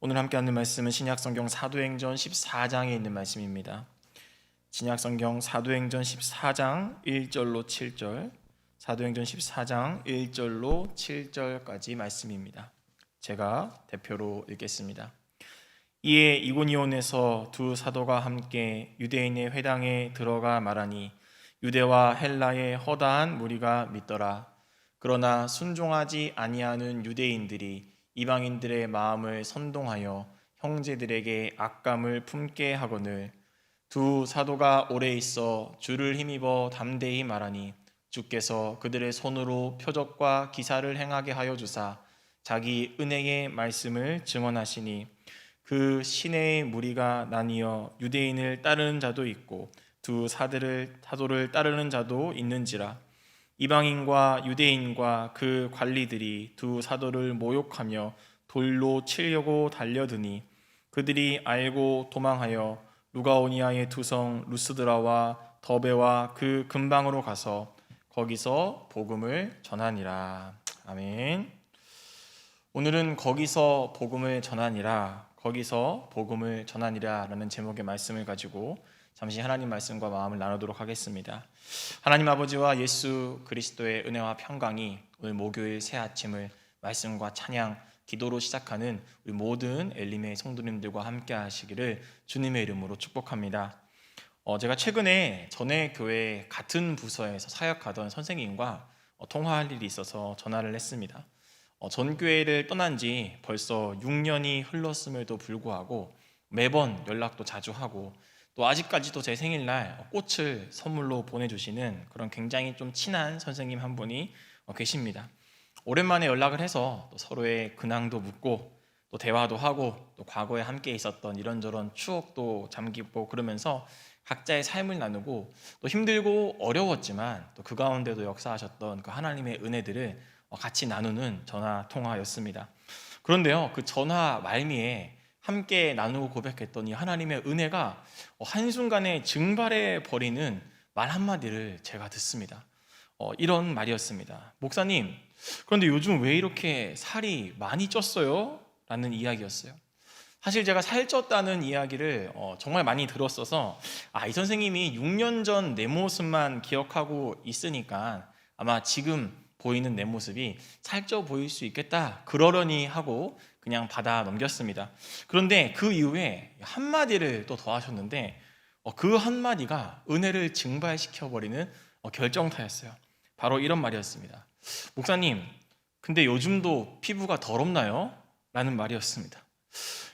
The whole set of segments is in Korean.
오늘 함께 하는 말씀은 신약성경 사도행전 14장에 있는 말씀입니다. 신약성경 사도행전 14장 1절로 7절, 사도행전 14장 1절로 7절까지 말씀입니다. 제가 대표로 읽겠습니다. 이에 이고니온에서 두 사도가 함께 유대인의 회당에 들어가 말하니 유대와 헬라의 허다한 무리가 믿더라. 그러나 순종하지 아니하는 유대인들이 이방인들의 마음을 선동하여 형제들에게 악감을 품게 하거늘 두 사도가 오래 있어 주를 힘입어 담대히 말하니 주께서 그들의 손으로 표적과 기사를 행하게 하여 주사 자기 은혜의 말씀을 증언하시니 그 시내의 무리가 나뉘어 유대인을 따르는 자도 있고 두 사도를 따르는 자도 있는지라. 이방인과 유대인과 그 관리들이 두 사도를 모욕하며 돌로 치려고 달려드니 그들이 알고 도망하여 루가오니아의 두 성 루스드라와 더베와 그 근방으로 가서 거기서 복음을 전하니라. 아멘. 오늘은 거기서 복음을 전하니라, 거기서 복음을 전하니라 라는 제목의 말씀을 가지고 잠시 하나님 말씀과 마음을 나누도록 하겠습니다. 하나님 아버지와 예수 그리스도의 은혜와 평강이 오늘 목요일 새 아침을 말씀과 찬양, 기도로 시작하는 우리 모든 엘림의 성도님들과 함께 하시기를 주님의 이름으로 축복합니다. 제가 최근에 전에 교회 같은 부서에서 사역하던 선생님과 통화할 일이 있어서 전화를 했습니다. 전 교회를 떠난 지 벌써 6년이 흘렀음에도 불구하고 매번 연락도 자주 하고 또 아직까지도 제 생일날 꽃을 선물로 보내주시는 그런 굉장히 좀 친한 선생님 한 분이 계십니다. 오랜만에 연락을 해서 또 서로의 근황도 묻고 또 대화도 하고 또 과거에 함께 있었던 이런저런 추억도 잠기고 그러면서 각자의 삶을 나누고 또 힘들고 어려웠지만 또 그 가운데도 역사하셨던 그 하나님의 은혜들을 같이 나누는 전화 통화였습니다. 그런데요, 그 전화 말미에 함께 나누고 고백했던 이 하나님의 은혜가 한순간에 증발해 버리는 말 한마디를 제가 듣습니다. 이런 말이었습니다. 목사님, 그런데 요즘 왜 이렇게 살이 많이 쪘어요? 라는 이야기였어요. 사실 제가 살쪘다는 이야기를 정말 많이 들었어서 이 선생님이 6년 전 내 모습만 기억하고 있으니까 아마 지금 보이는 내 모습이 살쪄 보일 수 있겠다 그러려니 하고 그냥 받아 넘겼습니다. 그런데 그 이후에 한마디를 또 더하셨는데 그 한마디가 은혜를 증발시켜버리는 결정타였어요. 바로 이런 말이었습니다. 목사님, 근데 요즘도 피부가 더럽나요? 라는 말이었습니다.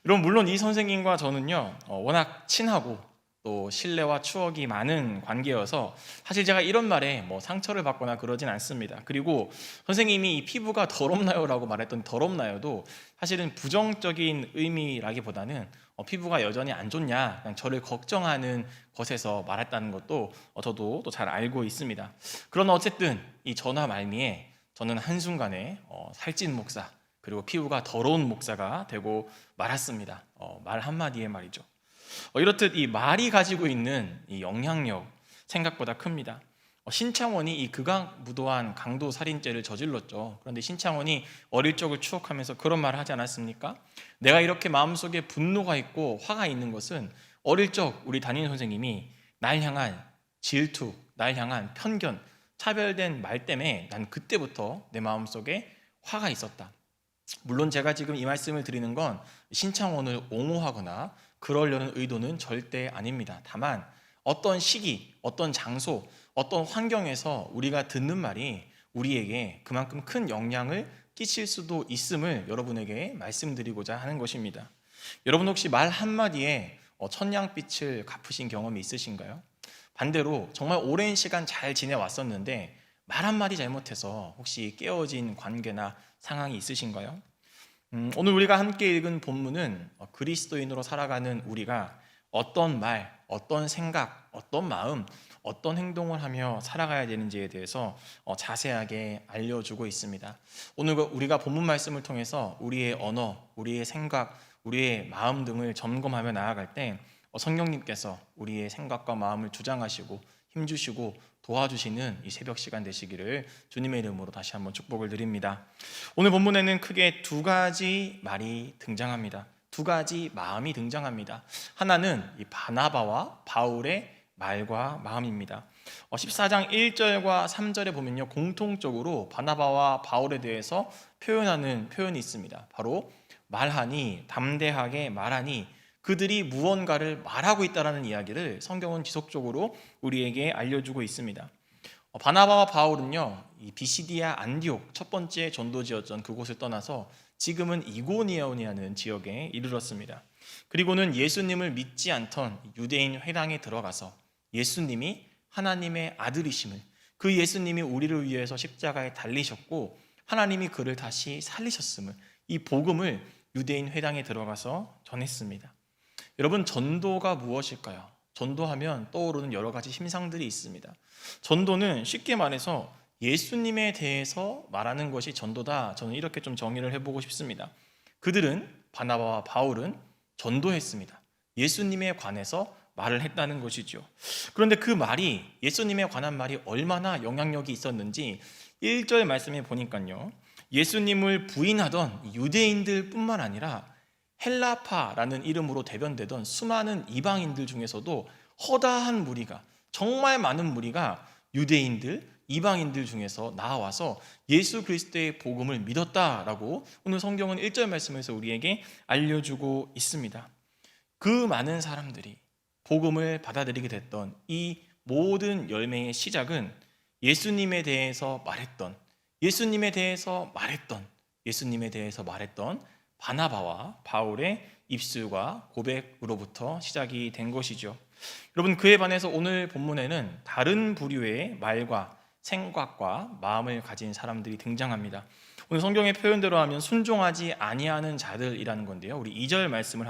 여러분, 물론 이 선생님과 저는요 워낙 친하고 또 신뢰와 추억이 많은 관계여서 사실 제가 이런 말에 상처를 받거나 그러진 않습니다. 그리고 선생님이 이 피부가 더럽나요? 라고 말했던 더럽나요도 사실은 부정적인 의미라기보다는 피부가 여전히 안 좋냐, 그냥 저를 걱정하는 것에서 말했다는 것도 저도 또 잘 알고 있습니다. 그러나 어쨌든 이 전화 말미에 저는 한순간에 살찐 목사 그리고 피부가 더러운 목사가 되고 말았습니다. 말 한마디에 말이죠. 이렇듯 이 말이 가지고 있는 이 영향력 생각보다 큽니다. 신창원이 이 극악무도한 강도 살인죄를 저질렀죠. 그런데 신창원이 어릴 적을 추억하면서 그런 말을 하지 않았습니까? 내가 이렇게 마음속에 분노가 있고 화가 있는 것은 어릴 적 우리 담임 선생님이 날 향한 질투, 날 향한 편견, 차별된 말 때문에 난 그때부터 내 마음속에 화가 있었다. 물론 제가 지금 이 말씀을 드리는 건 신창원을 옹호하거나 그러려는 의도는 절대 아닙니다. 다만 어떤 시기, 어떤 장소, 어떤 환경에서 우리가 듣는 말이 우리에게 그만큼 큰 영향을 끼칠 수도 있음을 여러분에게 말씀드리고자 하는 것입니다. 여러분 혹시 말 한마디에 천냥빛을 갚으신 경험이 있으신가요? 반대로 정말 오랜 시간 잘 지내왔었는데 말 한마디 잘못해서 혹시 깨어진 관계나 상황이 있으신가요? 오늘 우리가 함께 읽은 본문은 그리스도인으로 살아가는 우리가 어떤 말, 어떤 생각, 어떤 마음, 어떤 행동을 하며 살아가야 되는지에 대해서 자세하게 알려주고 있습니다. 오늘 우리가 본문 말씀을 통해서 우리의 언어, 우리의 생각, 우리의 마음 등을 점검하며 나아갈 때 성령님께서 우리의 생각과 마음을 주장하시고 힘주시고 도와주시는 이 새벽 시간 되시기를 주님의 이름으로 다시 한번 축복을 드립니다. 오늘 본문에는 크게 두 가지 말이 등장합니다. 두 가지 마음이 등장합니다. 하나는 이 바나바와 바울의 말과 마음입니다. 14장 1절과 3절에 보면요, 공통적으로 바나바와 바울에 대해서 표현하는 표현이 있습니다. 바로 말하니, 담대하게 말하니, 그들이 무언가를 말하고 있다라는 이야기를 성경은 지속적으로 우리에게 알려주고 있습니다. 바나바와 바울은요, 이 비시디아 안디옥 첫 번째 전도지였던 그곳을 떠나서 지금은 이고니온이라는 지역에 이르렀습니다. 그리고는 예수님을 믿지 않던 유대인 회당에 들어가서 예수님이 하나님의 아들이심을, 그 예수님이 우리를 위해서 십자가에 달리셨고 하나님이 그를 다시 살리셨음을, 이 복음을 유대인 회당에 들어가서 전했습니다. 여러분, 전도가 무엇일까요? 전도하면 떠오르는 여러 가지 심상들이 있습니다. 전도는 쉽게 말해서 예수님에 대해서 말하는 것이 전도다. 저는 이렇게 좀 정의를 해보고 싶습니다. 그들은, 바나바와 바울은 전도했습니다. 예수님에 관해서 말을 했다는 것이죠. 그런데 그 말이, 예수님에 관한 말이 얼마나 영향력이 있었는지 1절 말씀에 보니까요, 예수님을 부인하던 유대인들 뿐만 아니라 헬라파라는 이름으로 대변되던 수많은 이방인들 중에서도 허다한 무리가, 정말 많은 무리가 유대인들, 이방인들 중에서 나와서 예수 그리스도의 복음을 믿었다라고 오늘 성경은 1절 말씀에서 우리에게 알려주고 있습니다. 그 많은 사람들이 복음을 받아들이게 됐던 이 모든 열매의 시작은 예수님에 대해서 말했던, 예수님에 대해서 말했던 바나바와 바울의 입술과 고백으로부터 시작이 된 것이죠. 여러분, 그에 반해서 오늘 본문에는 다른 부류의 말과 생각과 마음을 가진 사람들이 등장합니다. 오늘 성경의 표현대로 하면 순종하지 아니하는 자들이라는 건데요, 우리 2절 말씀을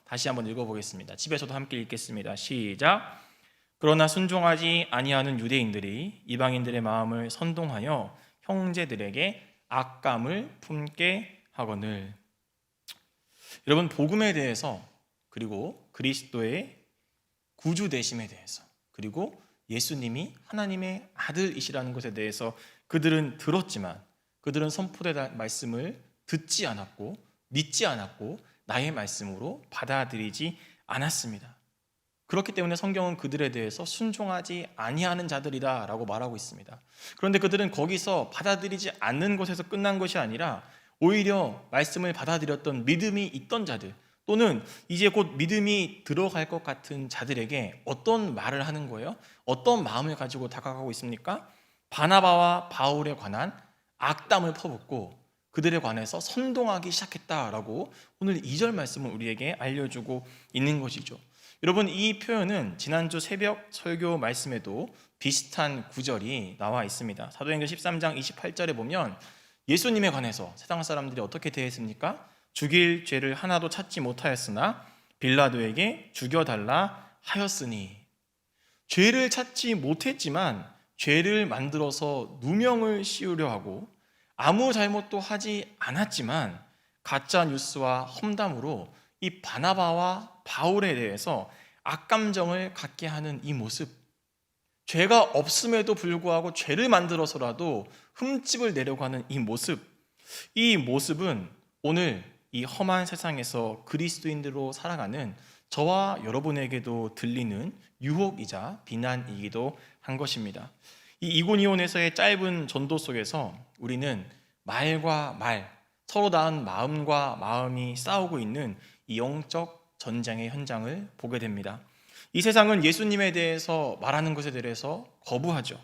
다시 한번 읽어보겠습니다. 집에서도 함께 읽겠습니다. 시작. 그러나 순종하지 아니하는 유대인들이 이방인들의 마음을 선동하여 형제들에게 악감을 품게 하거늘. 여러분, 복음에 대해서, 그리고 그리스도의 구주 되심에 대해서, 그리고 예수님이 하나님의 아들이시라는 것에 대해서 그들은 들었지만, 그들은 선포된 말씀을 듣지 않았고 믿지 않았고 나의 말씀으로 받아들이지 않았습니다. 그렇기 때문에 성경은 그들에 대해서 순종하지 아니하는 자들이다 라고 말하고 있습니다. 그런데 그들은 거기서 받아들이지 않는 것에서 끝난 것이 아니라 오히려 말씀을 받아들였던 믿음이 있던 자들, 또는 이제 곧 믿음이 들어갈 것 같은 자들에게 어떤 말을 하는 거예요? 어떤 마음을 가지고 다가가고 있습니까? 바나바와 바울에 관한 악담을 퍼붓고 그들에 관해서 선동하기 시작했다라고 오늘 2절 말씀은 우리에게 알려주고 있는 것이죠. 여러분, 이 표현은 지난주 새벽 설교 말씀에도 비슷한 구절이 나와 있습니다. 사도행전 13장 28절에 보면 예수님에 관해서 세상 사람들이 어떻게 대했습니까? 죽일 죄를 하나도 찾지 못하였으나 빌라도에게 죽여달라 하였으니. 죄를 찾지 못했지만 죄를 만들어서 누명을 씌우려 하고 아무 잘못도 하지 않았지만 가짜 뉴스와 험담으로 이 바나바와 바울에 대해서 악감정을 갖게 하는 이 모습, 죄가 없음에도 불구하고 죄를 만들어서라도 흠집을 내려고 하는 이 모습은 오늘 이 험한 세상에서 그리스도인들로 살아가는 저와 여러분에게도 들리는 유혹이자 비난이기도 한 것입니다. 이 이고니온에서의 짧은 전도 속에서 우리는 말과 말, 서로 다른 마음과 마음이 싸우고 있는 이 영적 전쟁의 현장을 보게 됩니다. 이 세상은 예수님에 대해서 말하는 것에 대해서 거부하죠.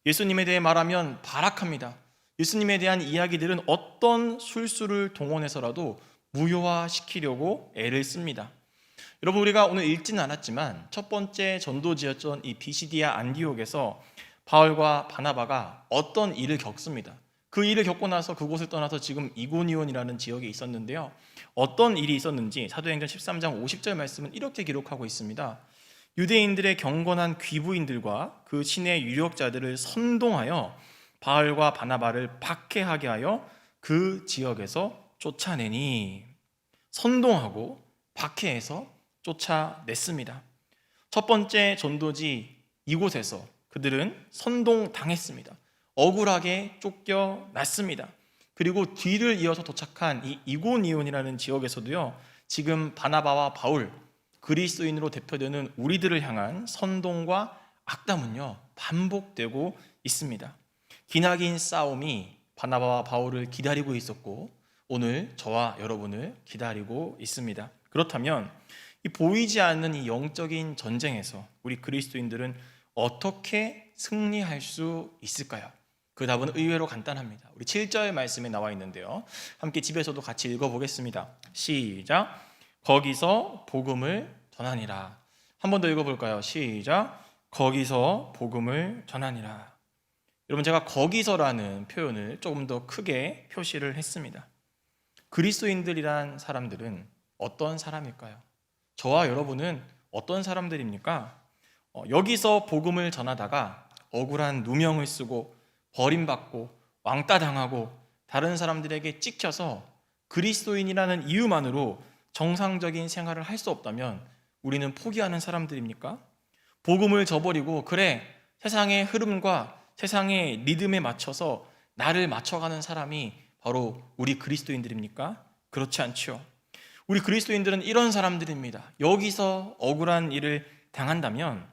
예수님에 대해 말하면 발악합니다. 예수님에 대한 이야기들은 어떤 술수를 동원해서라도 무효화시키려고 애를 씁니다. 여러분, 우리가 오늘 읽지는 않았지만 첫 번째 전도지였던 이 비시디아 안디옥에서 바울과 바나바가 어떤 일을 겪습니다. 그 일을 겪고 나서 그곳을 떠나서 지금 이고니온이라는 지역에 있었는데요, 어떤 일이 있었는지 사도행전 13장 50절 말씀은 이렇게 기록하고 있습니다. 유대인들의 경건한 귀부인들과 그 신의 유력자들을 선동하여 바울과 바나바를 박해하게 하여 그 지역에서 쫓아내니. 선동하고 박해해서 쫓아냈습니다. 첫 번째 전도지 이곳에서 그들은 선동당했습니다. 억울하게 쫓겨났습니다. 그리고 뒤를 이어서 도착한 이 이고니온이라는 지역에서도요, 지금 바나바와 바울, 그리스도인으로 대표되는 우리들을 향한 선동과 악담은요 반복되고 있습니다. 기나긴 싸움이 바나바와 바울을 기다리고 있었고 오늘 저와 여러분을 기다리고 있습니다. 그렇다면 이 보이지 않는 이 영적인 전쟁에서 우리 그리스도인들은 어떻게 승리할 수 있을까요? 그 답은 의외로 간단합니다. 우리 7절 말씀에 나와 있는데요, 함께 집에서도 같이 읽어보겠습니다. 시작. 거기서 복음을 전하니라. 한 번 더 읽어볼까요? 시작. 거기서 복음을 전하니라. 여러분, 제가 거기서라는 표현을 조금 더 크게 표시를 했습니다. 그리스도인들이란 사람들은 어떤 사람일까요? 저와 여러분은 어떤 사람들입니까? 여기서 복음을 전하다가 억울한 누명을 쓰고 버림받고 왕따당하고 다른 사람들에게 찍혀서 그리스도인이라는 이유만으로 정상적인 생활을 할 수 없다면 우리는 포기하는 사람들입니까? 복음을 저버리고 그래 세상의 흐름과 세상의 리듬에 맞춰서 나를 맞춰가는 사람이 바로 우리 그리스도인들입니까? 그렇지 않죠. 우리 그리스도인들은 이런 사람들입니다. 여기서 억울한 일을 당한다면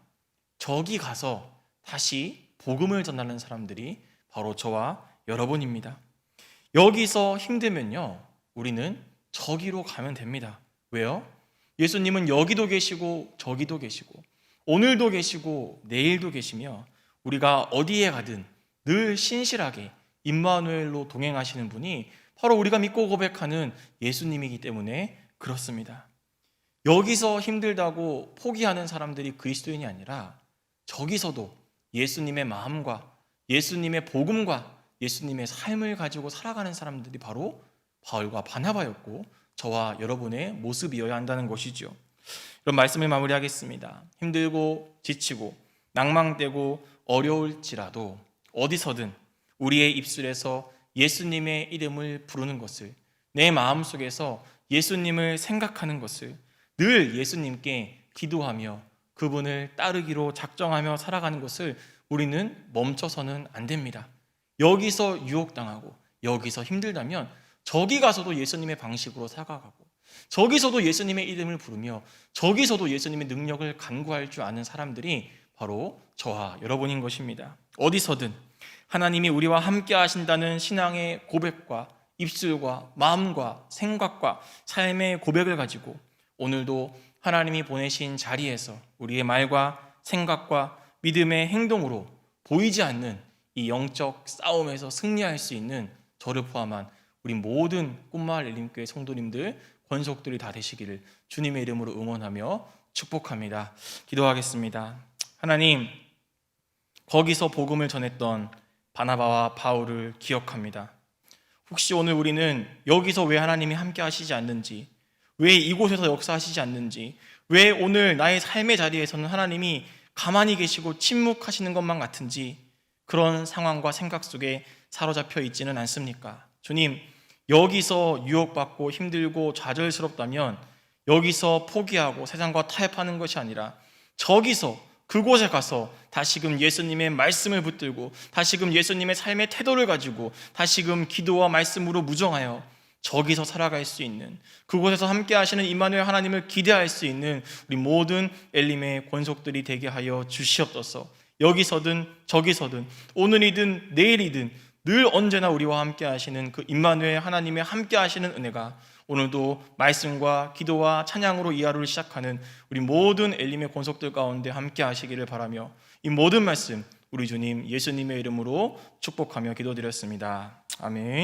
저기 가서 다시 복음을 전하는 사람들이 바로 저와 여러분입니다. 여기서 힘들면요 우리는 저기로 가면 됩니다. 왜요? 예수님은 여기도 계시고 저기도 계시고 오늘도 계시고 내일도 계시며 우리가 어디에 가든 늘 신실하게 임마누엘로 동행하시는 분이 바로 우리가 믿고 고백하는 예수님이기 때문에 그렇습니다. 여기서 힘들다고 포기하는 사람들이 그리스도인이 아니라 저기서도 예수님의 마음과 예수님의 복음과 예수님의 삶을 가지고 살아가는 사람들이 바로 바울과 바나바였고 저와 여러분의 모습이어야 한다는 것이죠. 그럼 말씀을 마무리하겠습니다. 힘들고 지치고 낭망되고 어려울지라도 어디서든 우리의 입술에서 예수님의 이름을 부르는 것을, 내 마음속에서 예수님을 생각하는 것을, 늘 예수님께 기도하며 그분을 따르기로 작정하며 살아가는 것을 우리는 멈춰서는 안 됩니다. 여기서 유혹당하고 여기서 힘들다면 저기 가서도 예수님의 방식으로 살아가고 저기서도 예수님의 이름을 부르며 저기서도 예수님의 능력을 간구할 줄 아는 사람들이 바로 저와 여러분인 것입니다. 어디서든 하나님이 우리와 함께 하신다는 신앙의 고백과 입술과 마음과 생각과 삶의 고백을 가지고 오늘도 하나님이 보내신 자리에서 우리의 말과 생각과 믿음의 행동으로 보이지 않는 이 영적 싸움에서 승리할 수 있는 저를 포함한 우리 모든 꿈마을 엘림교회 성도님들, 권속들이 다 되시기를 주님의 이름으로 응원하며 축복합니다. 기도하겠습니다. 하나님, 거기서 복음을 전했던 바나바와 바울을 기억합니다. 혹시 오늘 우리는 여기서 왜 하나님이 함께 하시지 않는지, 왜 이곳에서 역사하시지 않는지, 왜 오늘 나의 삶의 자리에서는 하나님이 가만히 계시고 침묵하시는 것만 같은지 그런 상황과 생각 속에 사로잡혀 있지는 않습니까? 주님, 여기서 유혹받고 힘들고 좌절스럽다면 여기서 포기하고 세상과 타협하는 것이 아니라 저기서 그곳에 가서 다시금 예수님의 말씀을 붙들고 다시금 예수님의 삶의 태도를 가지고 다시금 기도와 말씀으로 무정하여 저기서 살아갈 수 있는, 그곳에서 함께 하시는 임마누엘 하나님을 기대할 수 있는 우리 모든 엘림의 권속들이 되게 하여 주시옵소서. 여기서든 저기서든 오늘이든 내일이든 늘 언제나 우리와 함께 하시는 그 임마누엘 하나님의 함께 하시는 은혜가 오늘도 말씀과 기도와 찬양으로 이 하루를 시작하는 우리 모든 엘림의 권속들 가운데 함께 하시기를 바라며 이 모든 말씀 우리 주님 예수님의 이름으로 축복하며 기도드렸습니다. 아멘.